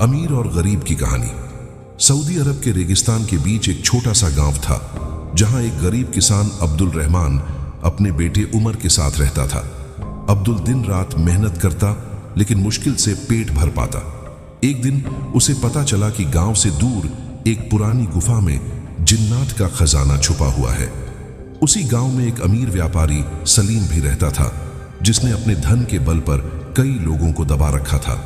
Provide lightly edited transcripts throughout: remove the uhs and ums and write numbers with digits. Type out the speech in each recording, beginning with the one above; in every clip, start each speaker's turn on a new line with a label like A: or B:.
A: अमीर और गरीब की कहानी। सऊदी अरब के रेगिस्तान के बीच एक छोटा सा गांव था, जहां एक गरीब किसान अब्दुल रहमान अपने बेटे उमर के साथ रहता था। अब्दुल दिन रात मेहनत करता, लेकिन मुश्किल से पेट भर पाता। एक दिन उसे पता चला कि गांव से दूर एक पुरानी गुफा में जिन्नात का खजाना छुपा हुआ है। उसी गांव में एक अमीर व्यापारी सलीम भी रहता था, जिसने अपने धन के बल पर कई लोगों को दबा रखा था।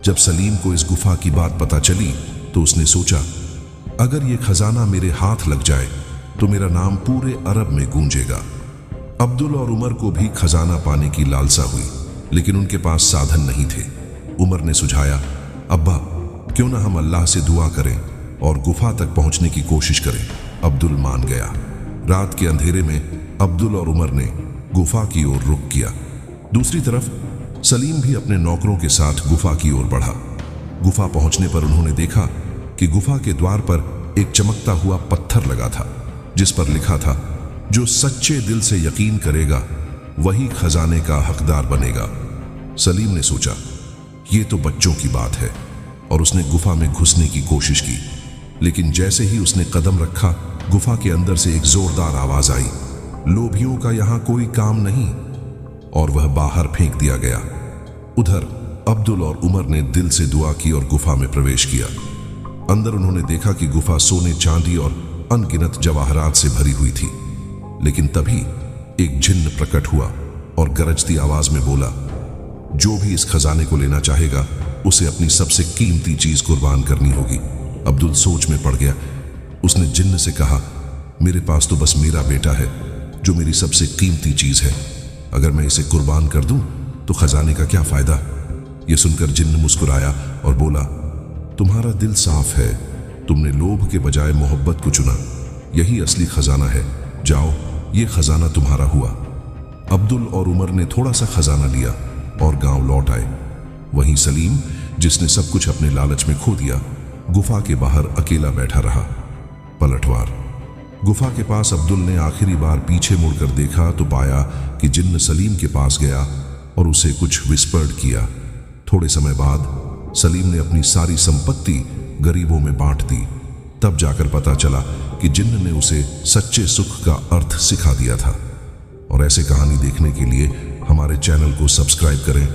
A: जब सलीम को इस गुफा की बात पता चली तो उसने सोचा, अगर ये खजाना मेरे हाथ लग जाए तो मेरा नाम पूरे अरब में गूंजेगा। अब्दुल और उमर को भी खजाना पाने की लालसा हुई, लेकिन उनके पास साधन नहीं थे। उमर ने सुझाया, अब्बा, क्यों ना हम अल्लाह से दुआ करें और गुफा तक पहुंचने की कोशिश करें। अब्दुल मान गया। रात के अंधेरे में अब्दुल और उमर ने गुफा की ओर रुख किया। दूसरी तरफ सलीम भी अपने नौकरों के साथ गुफा की ओर बढ़ा। गुफा पहुंचने पर उन्होंने देखा कि गुफा के द्वार पर एक चमकता हुआ पत्थर लगा था, जिस पर लिखा था, जो सच्चे दिल से यकीन करेगा वही खजाने का हकदार बनेगा। सलीम ने सोचा, ये तो बच्चों की बात है, और उसने गुफा में घुसने की कोशिश की। लेकिन जैसे ही उसने कदम रखा, गुफा के अंदर से एक जोरदार आवाज आई, लोभियों का यहां कोई काम नहीं, और वह बाहर फेंक दिया गया। उधर अब्दुल और उमर ने दिल से दुआ की और गुफा में प्रवेश किया। अंदर उन्होंने देखा कि गुफा सोने, चांदी और अनगिनत जवाहरात से भरी हुई थी। लेकिन तभी एक जिन्न प्रकट हुआ और गरजती आवाज में बोला, जो भी इस खजाने को लेना चाहेगा उसे अपनी सबसे कीमती चीज कुर्बान करनी होगी। अब्दुल सोच में पड़ गया। उसने जिन्न से कहा, मेरे पास तो बस मेरा बेटा है, जो मेरी सबसे कीमती चीज है। अगर मैं इसे कुर्बान कर दूं तो खजाने का क्या फायदा। यह सुनकर जिन्न मुस्कुराया और बोला, तुम्हारा दिल साफ है, तुमने लोभ के बजाय मोहब्बत को चुना। यही असली खजाना है, जाओ, ये खजाना तुम्हारा हुआ। अब्दुल और उमर ने थोड़ा सा खजाना लिया और गांव लौट आए। वहीं सलीम, जिसने सब कुछ अपने लालच में खो दिया, गुफा के बाहर अकेला बैठा रहा। पलटवार। गुफा के पास अब्दुल ने आखिरी बार पीछे मुड़कर देखा तो पाया कि जिन्न सलीम के पास गया और उसे कुछ विस्पर्ड किया। थोड़े समय बाद सलीम ने अपनी सारी संपत्ति गरीबों में बांट दी। तब जाकर पता चला कि जिन्न ने उसे सच्चे सुख का अर्थ सिखा दिया था। और ऐसे कहानी देखने के लिए हमारे चैनल को सब्सक्राइब करें